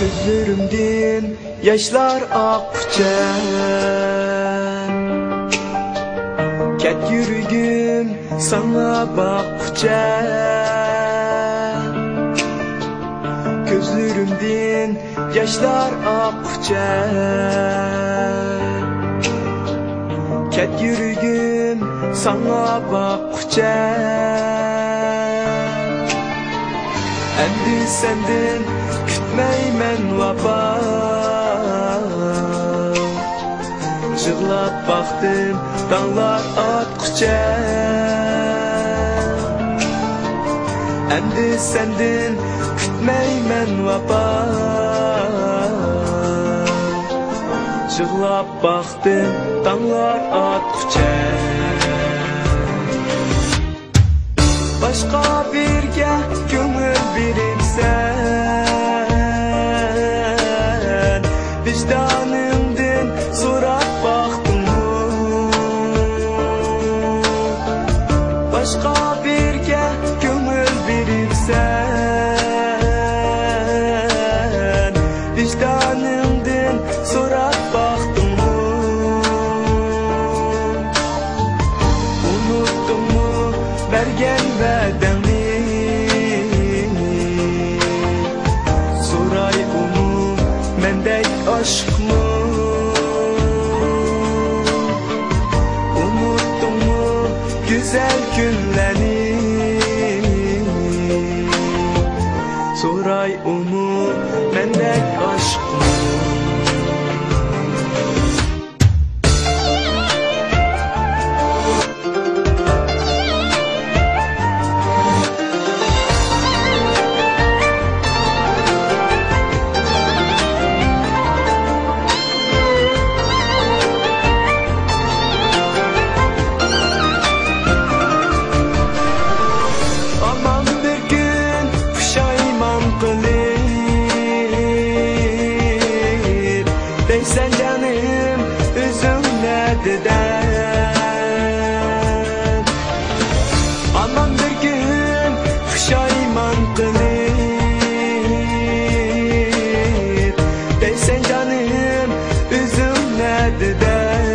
Gözlerimden yaşlar akça, ket yürüdüm sana bakça. Gözlerimden yaşlar akça, ket yürüdüm sana bakça. Endi senden kütmeymen vapa, jığlap baktım dağlar atqıça. Endi senden kütmeymen vapa, jığlap baktım dağlar atqıça. Başka birge köngül verirsen, vicdanımdan sorak baktım mı? Başka birge köngül verirsen, vicdanımdan sorak baktım mı? Unuttun mu bergen vədəni? Soray onu mendek aşk mı? Unuttun mu güzel günleri? Soray onu mendek aşk mı? Deysen canım üzüm nereden? Aman bir gün pişayman kılır. Deysen canım üzüm nereden?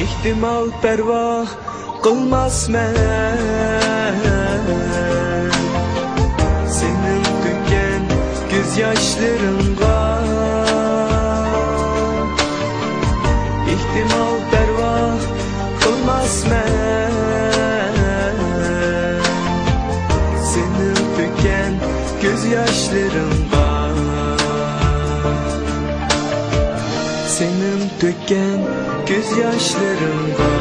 İhtimal pervah kılmaz men, senin tüken gözyaşlarınga. İhtimal pervah kılmaz men, senin tüken gözyaşlarınga. Senin tüken gözyaşlarınga.